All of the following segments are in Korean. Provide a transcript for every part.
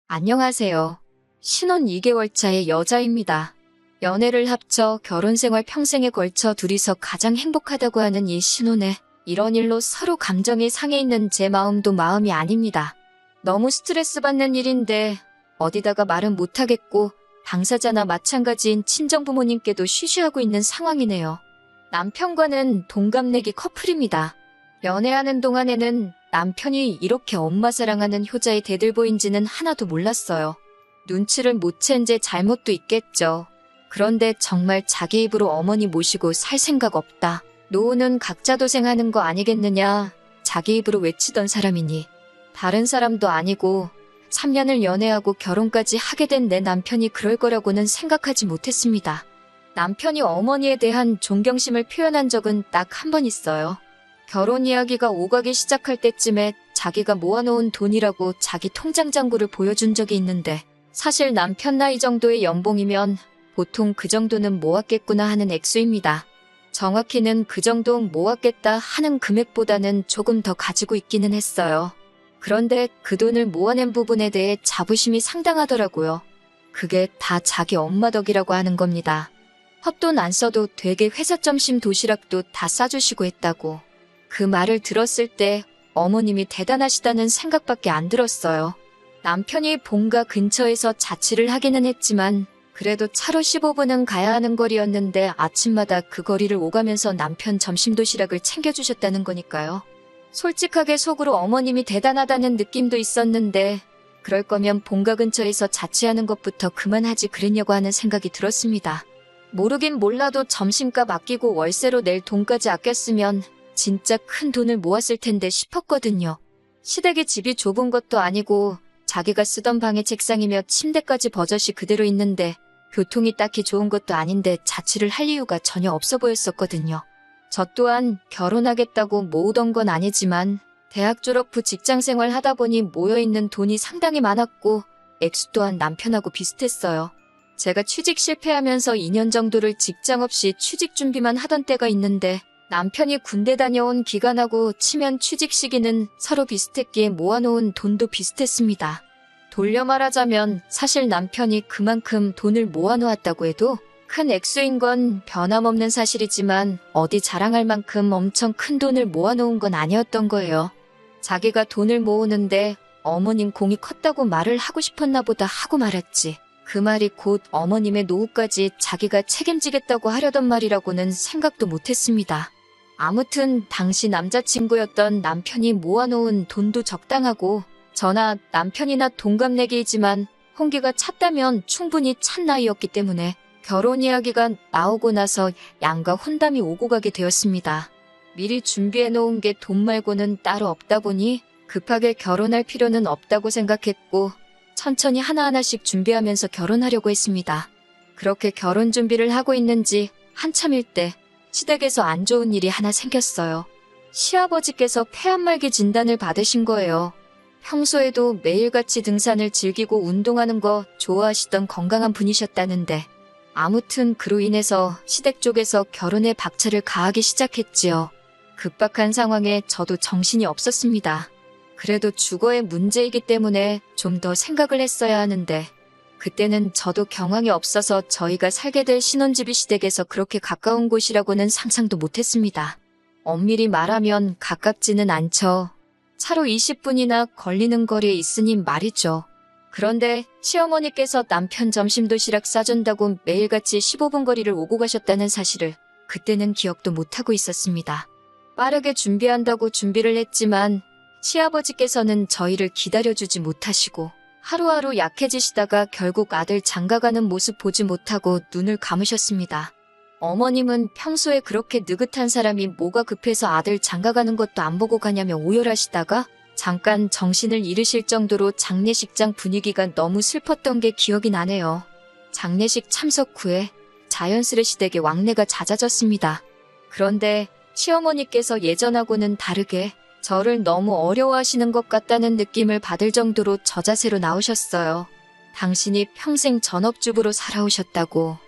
안녕하세요. 신혼 2개월 차의 여자입니다. 연애를 합쳐 결혼 생활 평생에 걸쳐 둘이서 가장 행복하다고 하는 이 신혼에 이런 일로 서로 감정이 상해 있는 제 마음도 마음이 아닙니다. 너무 스트레스 받는 일인데 어디다가 말은 못하겠고 당사자나 마찬가지인 친정부모님께도 쉬쉬하고 있는 상황이네요. 남편과는 동갑내기 커플입니다. 연애하는 동안에는 남편이 이렇게 엄마 사랑하는 효자의 대들보인지는 하나도 몰랐어요. 눈치를 못 챈 제 잘못도 있겠죠. 그런데 정말 자기 입으로 어머니 모시고 살 생각 없다. 노후는 각자 도생하는 거 아니겠느냐. 자기 입으로 외치던 사람이니. 다른 사람도 아니고 3년을 연애하고 결혼까지 하게 된 내 남편이 그럴 거라고는 생각하지 못했습니다. 남편이 어머니에 대한 존경심을 표현한 적은 딱 한 번 있어요. 결혼 이야기가 오가기 시작할 때쯤에 자기가 모아놓은 돈이라고 자기 통장 잔고를 보여준 적이 있는데 사실 남편 나이 정도의 연봉이면 보통 그 정도는 모았겠구나 하는 액수입니다. 정확히는 그 정도 모았겠다 하는 금액보다는 조금 더 가지고 있기는 했어요. 그런데 그 돈을 모아낸 부분에 대해 자부심이 상당하더라고요. 그게 다 자기 엄마 덕이라고 하는 겁니다. 헛돈 안 써도 되게 회사 점심 도시락도 다 싸주시고 했다고. 그 말을 들었을 때 어머님이 대단하시다는 생각밖에 안 들었어요. 남편이 본가 근처에서 자취를 하기는 했지만 그래도 차로 15분은 가야 하는 거리였는데 아침마다 그 거리를 오가면서 남편 점심 도시락을 챙겨주셨다는 거니까요. 솔직하게 속으로 어머님이 대단하다는 느낌도 있었는데 그럴 거면 본가 근처에서 자취하는 것부터 그만하지 그랬냐고 하는 생각이 들었습니다. 모르긴 몰라도 점심값 아끼고 월세로 낼 돈까지 아꼈으면 진짜 큰 돈을 모았을 텐데 싶었거든요. 시댁에 집이 좁은 것도 아니고 자기가 쓰던 방의 책상이며 침대까지 버젓이 그대로 있는데 교통이 딱히 좋은 것도 아닌데 자취를 할 이유가 전혀 없어 보였었거든요. 저 또한 결혼하겠다고 모으던 건 아니지만 대학 졸업 후 직장생활 하다 보니 모여있는 돈이 상당히 많았고 액수 또한 남편하고 비슷했어요. 제가 취직 실패하면서 2년 정도를 직장 없이 취직 준비만 하던 때가 있는데 남편이 군대 다녀온 기간하고 치면 취직 시기는 서로 비슷했기에 모아놓은 돈도 비슷했습니다. 돌려 말하자면 사실 남편이 그만큼 돈을 모아놓았다고 해도 큰 액수인 건 변함없는 사실이지만 어디 자랑할 만큼 엄청 큰 돈을 모아놓은 건 아니었던 거예요. 자기가 돈을 모으는데 어머님 공이 컸다고 말을 하고 싶었나 보다 하고 말았지. 그 말이 곧 어머님의 노후까지 자기가 책임지겠다고 하려던 말이라고는 생각도 못했습니다. 아무튼 당시 남자친구였던 남편이 모아놓은 돈도 적당하고 저나 남편이나 동갑내기이지만 혼기가 찼다면 충분히 찬 나이였기 때문에 결혼 이야기가 나오고 나서 양가 혼담이 오고 가게 되었습니다. 미리 준비해놓은 게 돈 말고는 따로 없다 보니 급하게 결혼할 필요는 없다고 생각했고 천천히 하나하나씩 준비하면서 결혼하려고 했습니다. 그렇게 결혼 준비를 하고 있는지 한참일 때 시댁에서 안 좋은 일이 하나 생겼어요. 시아버지께서 폐암말기 진단을 받으신 거예요. 평소에도 매일같이 등산을 즐기고 운동하는 거 좋아하시던 건강한 분이셨다는데 아무튼 그로 인해서 시댁 쪽에서 결혼에 박차를 가하기 시작했지요. 급박한 상황에 저도 정신이 없었습니다. 그래도 주거의 문제이기 때문에 좀 더 생각을 했어야 하는데 그때는 저도 경황이 없어서 저희가 살게 될 신혼집이 시댁에서 그렇게 가까운 곳이라고는 상상도 못했습니다. 엄밀히 말하면 가깝지는 않죠. 차로 20분이나 걸리는 거리에 있으니 말이죠. 그런데 시어머니께서 남편 점심 도시락 싸준다고 매일같이 15분 거리를 오고 가셨다는 사실을 그때는 기억도 못하고 있었습니다. 빠르게 준비한다고 준비를 했지만 시아버지께서는 저희를 기다려주지 못하시고 하루하루 약해지시다가 결국 아들 장가가는 모습 보지 못하고 눈을 감으셨습니다. 어머님은 평소에 그렇게 느긋한 사람이 뭐가 급해서 아들 장가가는 것도 안 보고 가냐며 오열하시다가 잠깐 정신을 잃으실 정도로 장례식장 분위기가 너무 슬펐던 게 기억이 나네요. 장례식 참석 후에 자연스레 시댁에 왕래가 잦아졌습니다. 그런데 시어머니께서 예전하고는 다르게 저를 너무 어려워하시는 것 같다는 느낌을 받을 정도로 저자세로 나오셨어요. 당신이 평생 전업주부로 살아오셨다고.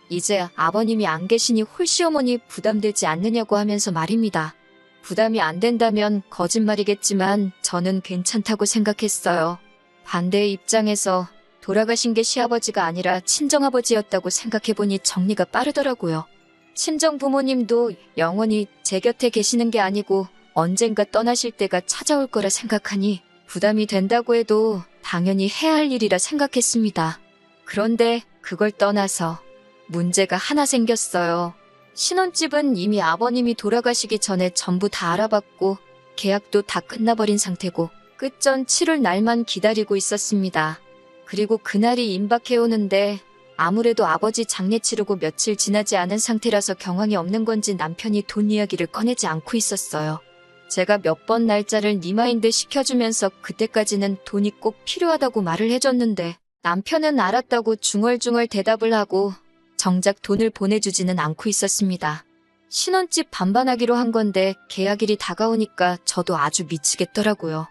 이제 아버님이 안 계시니 홀시어머니 부담되지 않느냐고 하면서 말입니다. 부담이 안 된다면 거짓말이겠지만 저는 괜찮다고 생각했어요. 반대의 입장에서 돌아가신 게 시아버지가 아니라 친정아버지였다고 생각해보니 정리가 빠르더라고요. 친정 부모님도 영원히 제 곁에 계시는 게 아니고 언젠가 떠나실 때가 찾아올 거라 생각하니 부담이 된다고 해도 당연히 해야 할 일이라 생각했습니다. 그런데 그걸 떠나서 문제가 하나 생겼어요. 신혼집은 이미 아버님이 돌아가시기 전에 전부 다 알아봤고 계약도 다 끝나버린 상태고 끝전 치를 날만 기다리고 있었습니다. 그리고 그날이 임박해오는데 아무래도 아버지 장례 치르고 며칠 지나지 않은 상태라서 경황이 없는 건지 남편이 돈 이야기를 꺼내지 않고 있었어요. 제가 몇 번 날짜를 리마인드 시켜주면서 그때까지는 돈이 꼭 필요하다고 말을 해줬는데 남편은 알았다고 중얼중얼 대답을 하고 정작 돈을 보내주지는 않고 있었습니다. 신혼집 반반하기로 한 건데 계약일이 다가오니까 저도 아주 미치겠더라고요.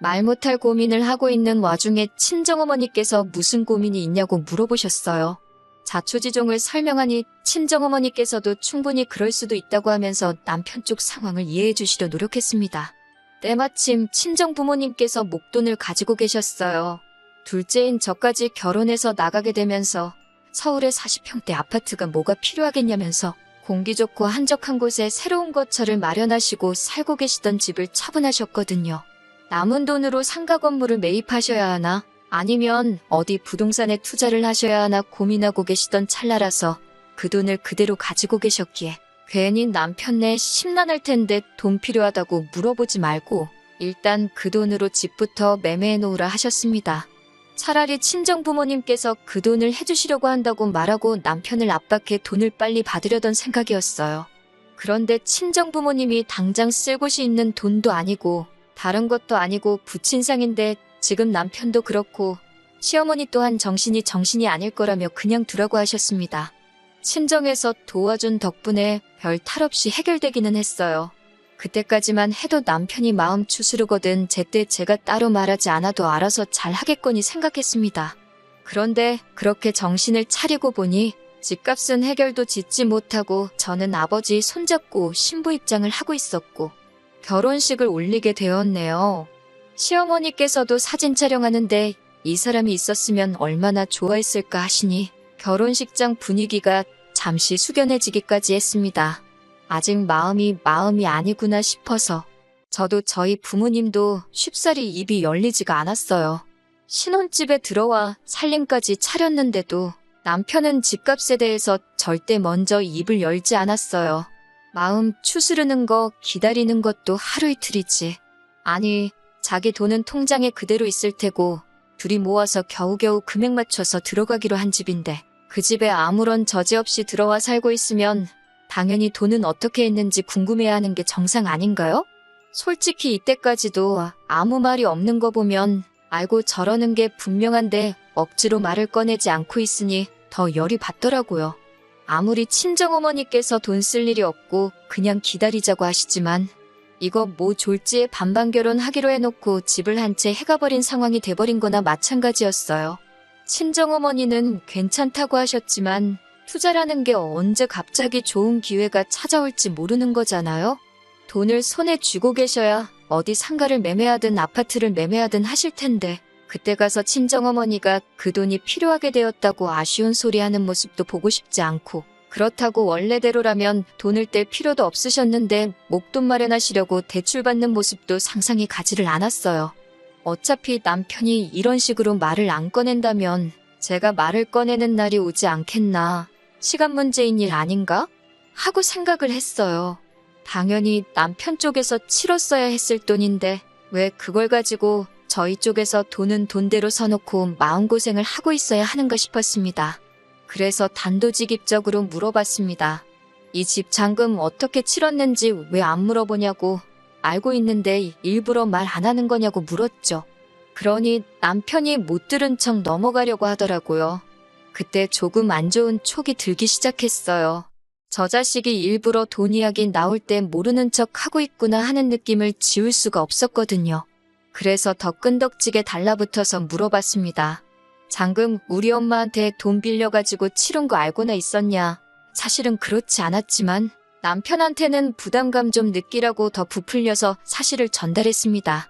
말 못할 고민을 하고 있는 와중에 친정어머니께서 무슨 고민이 있냐고 물어보셨어요. 자초지종을 설명하니 친정어머니께서도 충분히 그럴 수도 있다고 하면서 남편 쪽 상황을 이해해 주시려 노력했습니다. 때마침 친정부모님께서 목돈을 가지고 계셨어요. 둘째인 저까지 결혼해서 나가게 되면서 서울에 40평대 아파트가 뭐가 필요하겠냐면서 공기 좋고 한적한 곳에 새로운 거처를 마련하시고 살고 계시던 집을 처분하셨거든요. 남은 돈으로 상가 건물을 매입하셔야 하나 아니면 어디 부동산에 투자를 하셔야 하나 고민하고 계시던 찰나라서 그 돈을 그대로 가지고 계셨기에 괜히 남편네 심란할 텐데 돈 필요하다고 물어보지 말고 일단 그 돈으로 집부터 매매해 놓으라 하셨습니다. 차라리 친정부모님께서 그 돈을 해주시려고 한다고 말하고 남편을 압박해 돈을 빨리 받으려던 생각이었어요. 그런데 친정부모님이 당장 쓸 곳이 있는 돈도 아니고 다른 것도 아니고 부친상인데 지금 남편도 그렇고 시어머니 또한 정신이 아닐 거라며 그냥 두라고 하셨습니다. 친정에서 도와준 덕분에 별 탈 없이 해결되기는 했어요. 그때까지만 해도 남편이 마음 추스르거든 제때 제가 따로 말하지 않아도 알아서 잘 하겠거니 생각했습니다. 그런데 그렇게 정신을 차리고 보니 집값은 해결도 짓지 못하고 저는 아버지 손잡고 신부 입장을 하고 있었고 결혼식을 올리게 되었네요. 시어머니께서도 사진 촬영하는데 이 사람이 있었으면 얼마나 좋아했을까 하시니 결혼식장 분위기가 잠시 숙연해지기까지 했습니다. 아직 마음이 아니구나 싶어서 저도 저희 부모님도 쉽사리 입이 열리지가 않았어요. 신혼집에 들어와 살림까지 차렸는데도 남편은 집값에 대해서 절대 먼저 입을 열지 않았어요. 마음 추스르는 거 기다리는 것도 하루 이틀이지. 아니 자기 돈은 통장에 그대로 있을 테고 둘이 모아서 겨우겨우 금액 맞춰서 들어가기로 한 집인데 그 집에 아무런 저지 없이 들어와 살고 있으면 당연히 돈은 어떻게 했는지 궁금해하는 게 정상 아닌가요? 솔직히 이때까지도 아무 말이 없는 거 보면 알고 저러는 게 분명한데 억지로 말을 꺼내지 않고 있으니 더 열이 받더라고요. 아무리 친정어머니께서 돈 쓸 일이 없고 그냥 기다리자고 하시지만 이거 뭐 졸지에 반반 결혼하기로 해놓고 집을 한 채 해가버린 상황이 돼버린 거나 마찬가지였어요. 친정어머니는 괜찮다고 하셨지만 투자라는 게 언제 갑자기 좋은 기회가 찾아올지 모르는 거잖아요. 돈을 손에 쥐고 계셔야 어디 상가를 매매하든 아파트를 매매하든 하실 텐데 그때 가서 친정어머니가 그 돈이 필요하게 되었다고 아쉬운 소리 하는 모습도 보고 싶지 않고 그렇다고 원래대로라면 돈을 뗄 필요도 없으셨는데 목돈 마련하시려고 대출받는 모습도 상상이 가지를 않았어요. 어차피 남편이 이런 식으로 말을 안 꺼낸다면 제가 말을 꺼내는 날이 오지 않겠나. 시간 문제인 일 아닌가? 하고 생각을 했어요. 당연히 남편 쪽에서 치렀어야 했을 돈인데 왜 그걸 가지고 저희 쪽에서 돈은 돈대로 서놓고 마음고생을 하고 있어야 하는가 싶었습니다. 그래서 단도직입적으로 물어봤습니다. 이 집 잔금 어떻게 치렀는지 왜 안 물어보냐고 알고 있는데 일부러 말 안 하는 거냐고 물었죠. 그러니 남편이 못 들은 척 넘어가려고 하더라고요. 그때 조금 안 좋은 촉이 들기 시작했어요. 저 자식이 일부러 돈 이야기 나올 때 모르는 척 하고 있구나 하는 느낌을 지울 수가 없었거든요. 그래서 더 끈덕지게 달라붙어서 물어봤습니다. 잔금 우리 엄마한테 돈 빌려가지고 치른 거 알고나 있었냐? 사실은 그렇지 않았지만 남편한테는 부담감 좀 느끼라고 더 부풀려서 사실을 전달했습니다.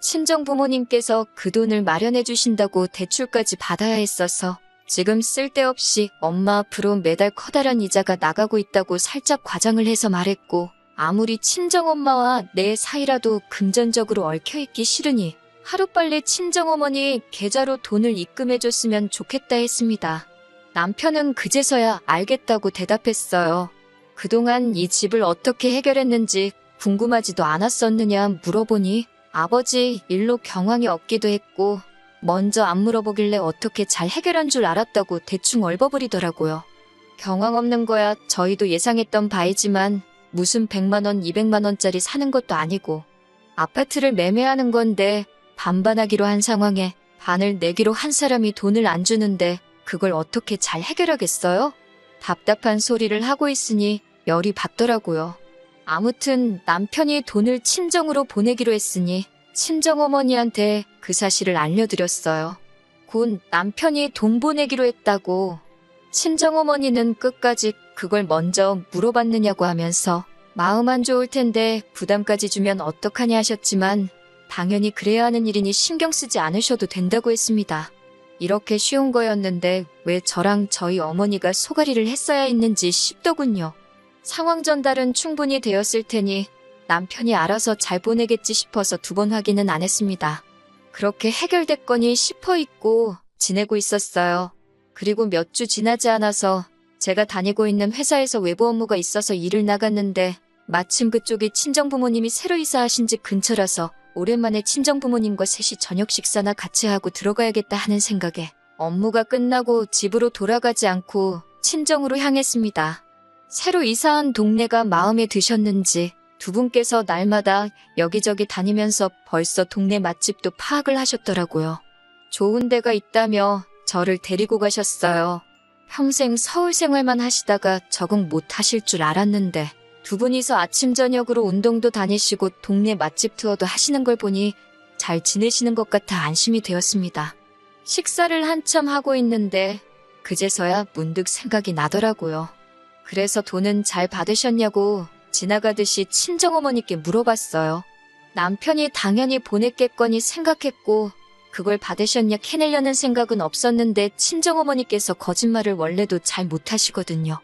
친정 부모님께서 그 돈을 마련해 주신다고 대출까지 받아야 했어서 지금 쓸데없이 엄마 앞으로 매달 커다란 이자가 나가고 있다고 살짝 과장을 해서 말했고, 아무리 친정엄마와 내 사이라도 금전적으로 얽혀있기 싫으니 하루빨리 친정어머니 계좌로 돈을 입금해줬으면 좋겠다 했습니다. 남편은 그제서야 알겠다고 대답했어요. 그동안 이 집을 어떻게 해결했는지 궁금하지도 않았었느냐 물어보니 아버지 일로 경황이 없기도 했고 먼저 안 물어보길래 어떻게 잘 해결한 줄 알았다고 대충 얼버무리더라고요. 경황 없는 거야 저희도 예상했던 바이지만 무슨 100만 원, 200만 원짜리 사는 것도 아니고 아파트를 매매하는 건데 반반하기로 한 상황에 반을 내기로 한 사람이 돈을 안 주는데 그걸 어떻게 잘 해결하겠어요? 답답한 소리를 하고 있으니 열이 받더라고요. 아무튼 남편이 돈을 친정으로 보내기로 했으니 친정어머니한테 그 사실을 알려드렸어요. 곧 남편이 돈 보내기로 했다고. 친정어머니는 끝까지 그걸 먼저 물어봤느냐고 하면서 마음 안 좋을 텐데 부담까지 주면 어떡하냐 하셨지만 당연히 그래야 하는 일이니 신경 쓰지 않으셔도 된다고 했습니다. 이렇게 쉬운 거였는데 왜 저랑 저희 어머니가 소가리를 했어야 했는지 싶더군요. 상황 전달은 충분히 되었을 테니 남편이 알아서 잘 보내겠지 싶어서 2번 확인은 안 했습니다. 그렇게 해결됐거니 싶어 있고 지내고 있었어요. 그리고 몇 주 지나지 않아서 제가 다니고 있는 회사에서 외부 업무가 있어서 일을 나갔는데 마침 그쪽이 친정부모님이 새로 이사하신 집 근처라서 오랜만에 친정부모님과 셋이 저녁 식사나 같이 하고 들어가야겠다 하는 생각에 업무가 끝나고 집으로 돌아가지 않고 친정으로 향했습니다. 새로 이사한 동네가 마음에 드셨는지 두 분께서 날마다 여기저기 다니면서 벌써 동네 맛집도 파악을 하셨더라고요. 좋은 데가 있다며 저를 데리고 가셨어요. 평생 서울 생활만 하시다가 적응 못 하실 줄 알았는데 두 분이서 아침 저녁으로 운동도 다니시고 동네 맛집 투어도 하시는 걸 보니 잘 지내시는 것 같아 안심이 되었습니다. 식사를 한참 하고 있는데 그제서야 문득 생각이 나더라고요. 그래서 돈은 잘 받으셨냐고 지나가듯이 친정어머니께 물어봤어요. 남편이 당연히 보냈겠거니 생각했고 그걸 받으셨냐 캐내려는 생각은 없었는데 친정어머니께서 거짓말을 원래도 잘 못하시거든요.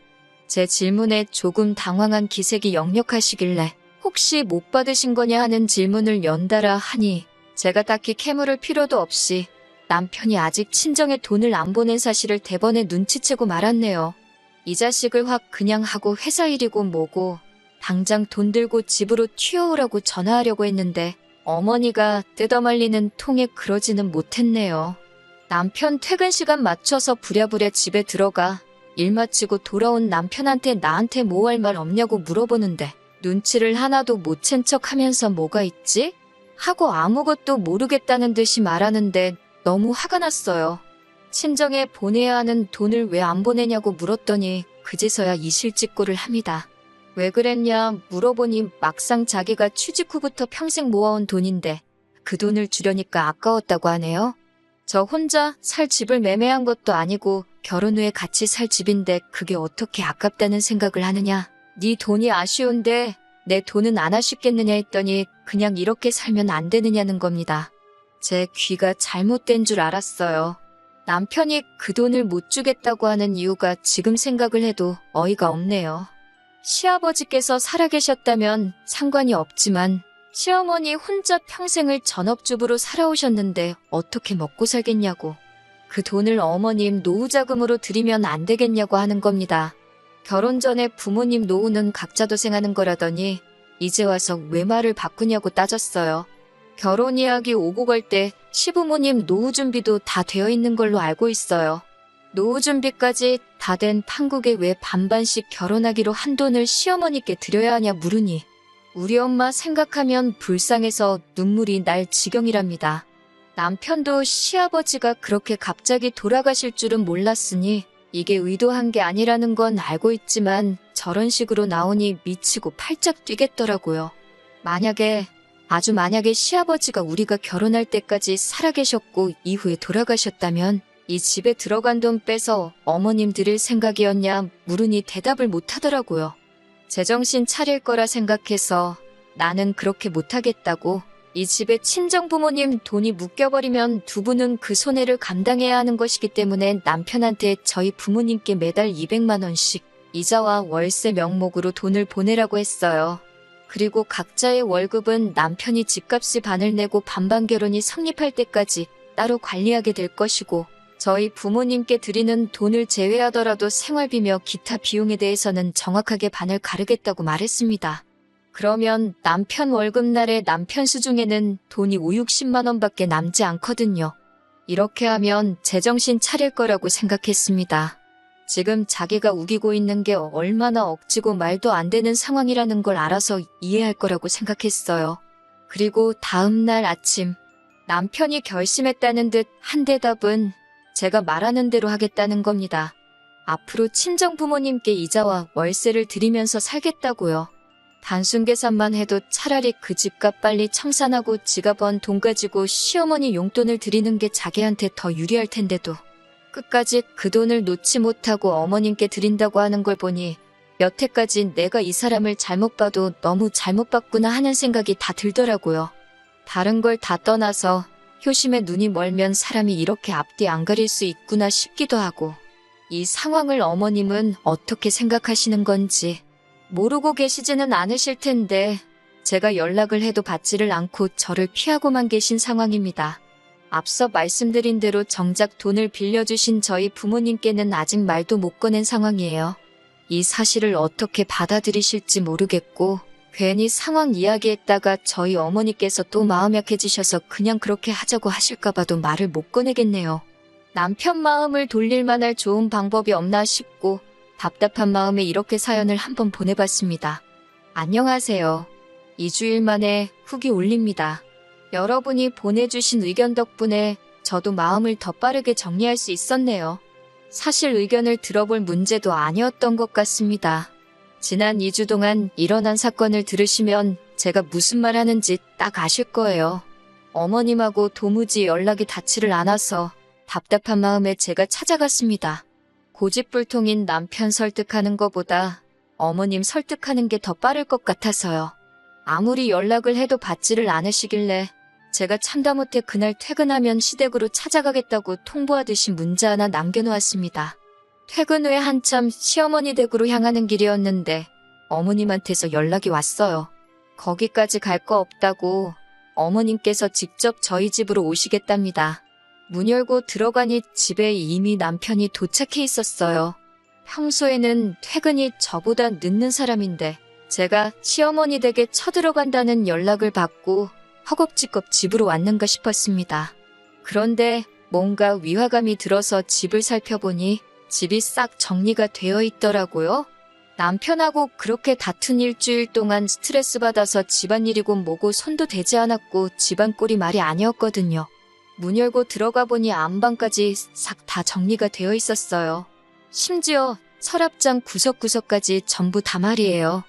제 질문에 조금 당황한 기색이 역력하시길래 혹시 못 받으신 거냐 하는 질문을 연달아 하니 제가 딱히 캐물을 필요도 없이 남편이 아직 친정에 돈을 안 보낸 사실을 대번에 눈치채고 말았네요. 이 자식을 확 그냥 하고 회사 일이고 뭐고 당장 돈 들고 집으로 튀어오라고 전화하려고 했는데 어머니가 뜯어말리는 통에 그러지는 못했네요. 남편 퇴근 시간 맞춰서 부랴부랴 집에 들어가 일 마치고 돌아온 남편한테 나한테 뭐 할 말 없냐고 물어보는데 눈치를 하나도 못 챈 척 하면서 뭐가 있지? 하고 아무것도 모르겠다는 듯이 말하는데 너무 화가 났어요. 친정에 보내야 하는 돈을 왜 안 보내냐고 물었더니 그제서야 이실직고를 합니다. 왜 그랬냐 물어보니 막상 자기가 취직 후부터 평생 모아온 돈인데 그 돈을 주려니까 아까웠다고 하네요. 저 혼자 살 집을 매매한 것도 아니고 결혼 후에 같이 살 집인데 그게 어떻게 아깝다는 생각을 하느냐. 네 돈이 아쉬운데 내 돈은 안 아쉽겠느냐 했더니 그냥 이렇게 살면 안 되느냐는 겁니다. 제 귀가 잘못된 줄 알았어요. 남편이 그 돈을 못 주겠다고 하는 이유가 지금 생각을 해도 어이가 없네요. 시아버지께서 살아계셨다면 상관이 없지만 시어머니 혼자 평생을 전업주부로 살아오셨는데 어떻게 먹고 살겠냐고. 그 돈을 어머님 노후자금으로 드리면 안 되겠냐고 하는 겁니다. 결혼 전에 부모님 노후는 각자 도생하는 거라더니 이제 와서 왜 말을 바꾸냐고 따졌어요. 결혼 이야기 오고 갈 때 시부모님 노후 준비도 다 되어 있는 걸로 알고 있어요. 노후 준비까지 다 된 판국에 왜 반반씩 결혼하기로 한 돈을 시어머니께 드려야 하냐 물으니 우리 엄마 생각하면 불쌍해서 눈물이 날 지경이랍니다. 남편도 시아버지가 그렇게 갑자기 돌아가실 줄은 몰랐으니 이게 의도한 게 아니라는 건 알고 있지만 저런 식으로 나오니 미치고 팔짝 뛰겠더라고요. 아주 만약에 시아버지가 우리가 결혼할 때까지 살아계셨고 이후에 돌아가셨다면 이 집에 들어간 돈 빼서 어머님 드릴 생각이었냐 물으니 대답을 못하더라고요. 제정신 차릴 거라 생각해서 나는 그렇게 못하겠다고 이 집의 친정부모님 돈이 묶여버리면 두 분은 그 손해를 감당해야 하는 것이기 때문에 남편한테 저희 부모님께 매달 200만 원씩 이자와 월세 명목으로 돈을 보내라고 했어요. 그리고 각자의 월급은 남편이 집값이 반을 내고 반반 결혼이 성립할 때까지 따로 관리하게 될 것이고 저희 부모님께 드리는 돈을 제외하더라도 생활비며 기타 비용에 대해서는 정확하게 반을 가르겠다고 말했습니다. 그러면 남편 월급날에 남편 수중에는 돈이 5, 60만 원밖에 남지 않거든요. 이렇게 하면 제정신 차릴 거라고 생각했습니다. 지금 자기가 우기고 있는 게 얼마나 억지고 말도 안 되는 상황이라는 걸 알아서 이해할 거라고 생각했어요. 그리고 다음 날 아침 남편이 결심했다는 듯 한 대답은 제가 말하는 대로 하겠다는 겁니다. 앞으로 친정부모님께 이자와 월세를 드리면서 살겠다고요. 단순 계산만 해도 차라리 그 집값 빨리 청산하고 지가 번 돈 가지고 시어머니 용돈을 드리는 게 자기한테 더 유리할 텐데도 끝까지 그 돈을 놓지 못하고 어머님께 드린다고 하는 걸 보니 여태까지 내가 이 사람을 잘못 봐도 너무 잘못 봤구나 하는 생각이 다 들더라고요. 다른 걸 다 떠나서 효심에 눈이 멀면 사람이 이렇게 앞뒤 안 가릴 수 있구나 싶기도 하고 이 상황을 어머님은 어떻게 생각하시는 건지 모르고 계시지는 않으실 텐데 제가 연락을 해도 받지를 않고 저를 피하고만 계신 상황입니다. 앞서 말씀드린 대로 정작 돈을 빌려주신 저희 부모님께는 아직 말도 못 꺼낸 상황이에요. 이 사실을 어떻게 받아들이실지 모르겠고 괜히 상황 이야기했다가 저희 어머니께서 또 마음 약해지셔서 그냥 그렇게 하자고 하실까봐도 말을 못 꺼내겠네요. 남편 마음을 돌릴 만할 좋은 방법이 없나 싶고 답답한 마음에 이렇게 사연을 한번 보내봤습니다. 안녕하세요. 2주일 만에 후기 올립니다. 여러분이 보내주신 의견 덕분에 저도 마음을 더 빠르게 정리할 수 있었네요. 사실 의견을 들어볼 문제도 아니었던 것 같습니다. 지난 2주 동안 일어난 사건을 들으시면 제가 무슨 말 하는지 딱 아실 거예요. 어머님하고 도무지 연락이 닿지를 않아서 답답한 마음에 제가 찾아갔습니다. 고집불통인 남편 설득하는 것보다 어머님 설득하는 게 더 빠를 것 같아서요. 아무리 연락을 해도 받지를 않으시길래 제가 참다 못해 그날 퇴근하면 시댁으로 찾아가겠다고 통보하듯이 문자 하나 남겨놓았습니다. 퇴근 후에 한참 시어머니 댁으로 향하는 길이었는데 어머님한테서 연락이 왔어요. 거기까지 갈 거 없다고 어머님께서 직접 저희 집으로 오시겠답니다. 문 열고 들어가니 집에 이미 남편이 도착해 있었어요. 평소에는 퇴근이 저보다 늦는 사람인데 제가 시어머니 댁에 쳐들어간다는 연락을 받고 허겁지겁 집으로 왔는가 싶었습니다. 그런데 뭔가 위화감이 들어서 집을 살펴보니 집이 싹 정리가 되어 있더라고요. 남편하고 그렇게 다툰 일주일 동안 스트레스 받아서 집안일이고 뭐고 손도 대지 않았고 집안 꼴이 말이 아니었거든요. 문 열고 들어가 보니 안방까지 싹 다 정리가 되어 있었어요. 심지어 서랍장 구석구석까지 전부 다 말이에요.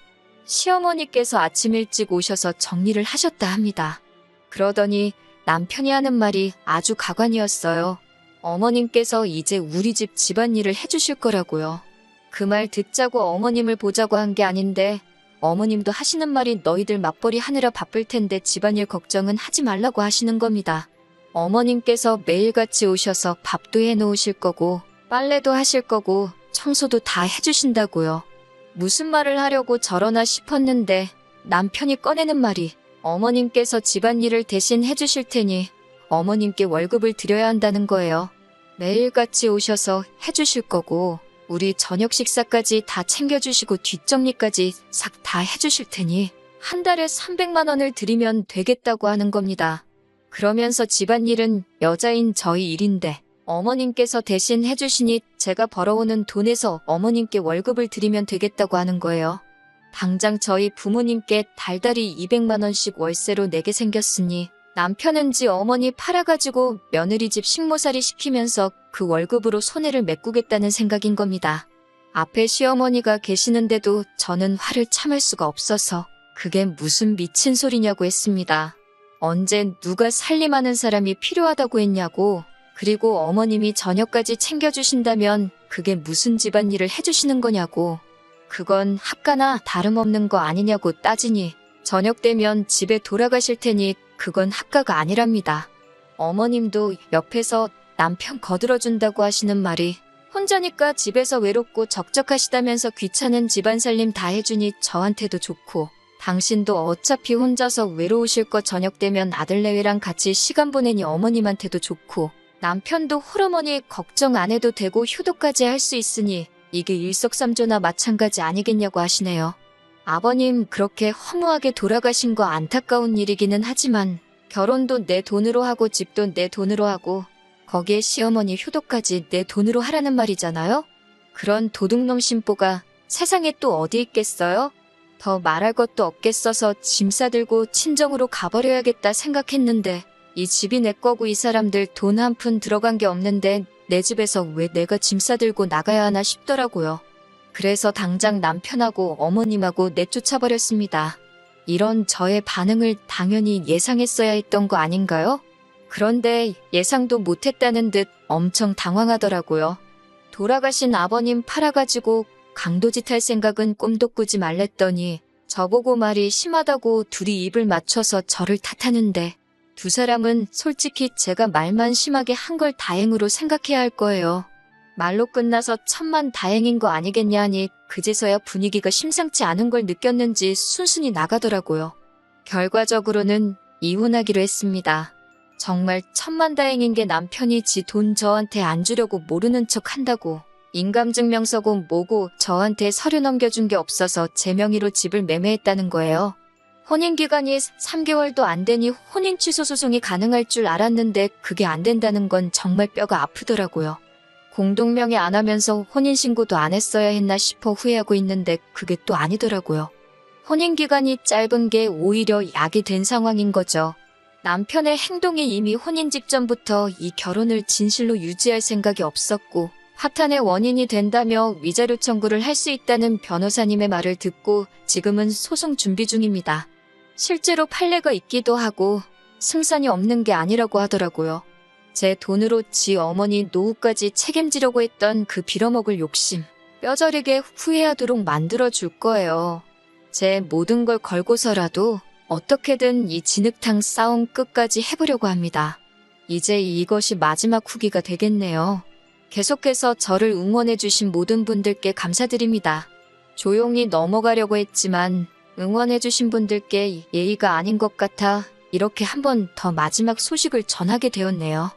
시어머니께서 아침 일찍 오셔서 정리를 하셨다 합니다. 그러더니 남편이 하는 말이 아주 가관이었어요. 어머님께서 이제 우리 집 집안일을 해주실 거라고요. 그 말 듣자고 어머님을 보자고 한 게 아닌데 어머님도 하시는 말이 너희들 맞벌이 하느라 바쁠 텐데 집안일 걱정은 하지 말라고 하시는 겁니다. 어머님께서 매일같이 오셔서 밥도 해놓으실 거고 빨래도 하실 거고 청소도 다 해주신다고요. 무슨 말을 하려고 저러나 싶었는데 남편이 꺼내는 말이 어머님께서 집안일을 대신 해주실 테니 어머님께 월급을 드려야 한다는 거예요. 매일같이 오셔서 해주실 거고 우리 저녁 식사까지 다 챙겨주시고 뒷정리까지 싹 다 해주실 테니 한 달에 300만 원을 드리면 되겠다고 하는 겁니다. 그러면서 집안일은 여자인 저희 일인데 어머님께서 대신 해주시니 제가 벌어오는 돈에서 어머님께 월급을 드리면 되겠다고 하는 거예요. 당장 저희 부모님께 달달이 200만 원씩 월세로 내게 생겼으니 남편은 지 어머니 팔아가지고 며느리 집 식모살이 시키면서 그 월급으로 손해를 메꾸겠다는 생각인 겁니다. 앞에 시어머니가 계시는데도 저는 화를 참을 수가 없어서 그게 무슨 미친 소리냐고 했습니다. 언제 누가 살림하는 사람이 필요하다고 했냐고. 그리고 어머님이 저녁까지 챙겨주신다면 그게 무슨 집안일을 해주시는 거냐고. 그건 학가나 다름없는 거 아니냐고 따지니 저녁 되면 집에 돌아가실 테니 그건 합가가 아니랍니다. 어머님도 옆에서 남편 거들어준다고 하시는 말이 혼자니까 집에서 외롭고 적적하시다면서 귀찮은 집안살림 다 해주니 저한테도 좋고 당신도 어차피 혼자서 외로우실 거 저녁 되면 아들내외랑 같이 시간 보내니 어머님한테도 좋고 남편도 홀어머니 걱정 안 해도 되고 효도까지 할 수 있으니 이게 일석삼조나 마찬가지 아니겠냐고 하시네요. 아버님 그렇게 허무하게 돌아가신 거 안타까운 일이기는 하지만 결혼도 내 돈으로 하고 집도 내 돈으로 하고 거기에 시어머니 효도까지 내 돈으로 하라는 말이잖아요? 그런 도둑놈 심보가 세상에 또 어디 있겠어요? 더 말할 것도 없겠어서 짐 싸들고 친정으로 가버려야겠다 생각했는데 이 집이 내 거고 이 사람들 돈 한 푼 들어간 게 없는데 내 집에서 왜 내가 짐 싸들고 나가야 하나 싶더라고요. 그래서 당장 남편하고 어머님하고 내쫓아버렸습니다. 이런 저의 반응을 당연히 예상했어야 했던 거 아닌가요? 그런데 예상도 못했다는 듯 엄청 당황하더라고요. 돌아가신 아버님 팔아가지고 강도짓 할 생각은 꿈도 꾸지 말랬더니 저보고 말이 심하다고 둘이 입을 맞춰서 저를 탓하는데 두 사람은 솔직히 제가 말만 심하게 한 걸 다행으로 생각해야 할 거예요. 말로 끝나서 천만 다행인 거 아니겠냐 하니 그제서야 분위기가 심상치 않은 걸 느꼈는지 순순히 나가더라고요. 결과적으로는 이혼하기로 했습니다. 정말 천만다행인 게 남편이 지 돈 저한테 안 주려고 모르는 척 한다고 인감증명서고 뭐고 저한테 서류 넘겨준 게 없어서 제 명의로 집을 매매했다는 거예요. 혼인기간이 3개월도 안 되니 혼인 취소 소송이 가능할 줄 알았는데 그게 안 된다는 건 정말 뼈가 아프더라고요. 공동명의 안 하면서 혼인신고도 안 했어야 했나 싶어 후회하고 있는데 그게 또 아니더라고요. 혼인기간이 짧은 게 오히려 약이 된 상황인 거죠. 남편의 행동이 이미 혼인 직전부터 이 결혼을 진실로 유지할 생각이 없었고 파탄의 원인이 된다며 위자료 청구를 할 수 있다는 변호사님의 말을 듣고 지금은 소송 준비 중입니다. 실제로 판례가 있기도 하고 승산이 없는 게 아니라고 하더라고요. 제 돈으로 지 어머니 노후까지 책임지려고 했던 그 빌어먹을 욕심 뼈저리게 후회하도록 만들어줄 거예요. 제 모든 걸 걸고서라도 어떻게든 이 진흙탕 싸움 끝까지 해보려고 합니다. 이제 이것이 마지막 후기가 되겠네요. 계속해서 저를 응원해주신 모든 분들께 감사드립니다. 조용히 넘어가려고 했지만 응원해주신 분들께 예의가 아닌 것 같아 이렇게 한 번 더 마지막 소식을 전하게 되었네요.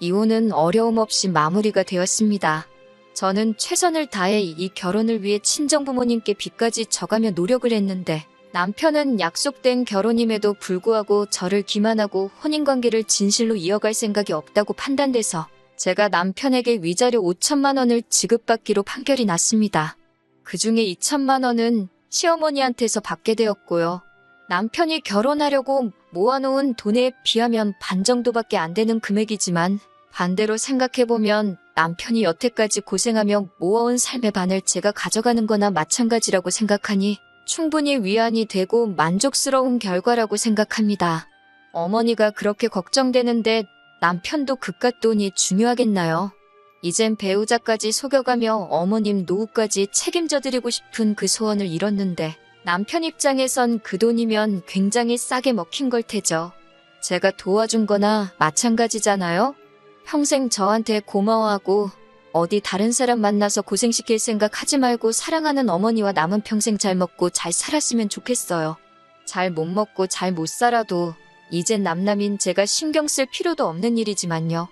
이혼은 어려움 없이 마무리가 되었습니다. 저는 최선을 다해 이 결혼을 위해 친정부모님께 빚까지 져가며 노력을 했는데 남편은 약속된 결혼임에도 불구하고 저를 기만하고 혼인관계를 진실로 이어갈 생각이 없다고 판단돼서 제가 남편에게 위자료 5천만 원을 지급받기로 판결이 났습니다. 그중에 2천만 원은 시어머니한테서 받게 되었고요. 남편이 결혼하려고 모아놓은 돈에 비하면 반 정도밖에 안 되는 금액이지만 반대로 생각해보면 남편이 여태까지 고생하며 모아온 삶의 반을 제가 가져가는 거나 마찬가지라고 생각하니 충분히 위안이 되고 만족스러운 결과라고 생각합니다. 어머니가 그렇게 걱정되는데 남편도 그깟 돈이 중요하겠나요? 이젠 배우자까지 속여가며 어머님 노후까지 책임져드리고 싶은 그 소원을 이뤘는데 남편 입장에선 그 돈이면 굉장히 싸게 먹힌 걸 테죠. 제가 도와준 거나 마찬가지잖아요? 평생 저한테 고마워하고 어디 다른 사람 만나서 고생시킬 생각 하지 말고 사랑하는 어머니와 남은 평생 잘 먹고 잘 살았으면 좋겠어요. 잘 못 먹고 잘 못 살아도 이젠 남남인 제가 신경 쓸 필요도 없는 일이지만요.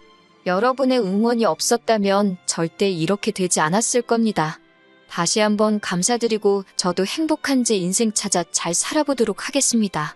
여러분의 응원이 없었다면 절대 이렇게 되지 않았을 겁니다. 다시 한번 감사드리고 저도 행복한 제 인생 찾아 잘 살아보도록 하겠습니다.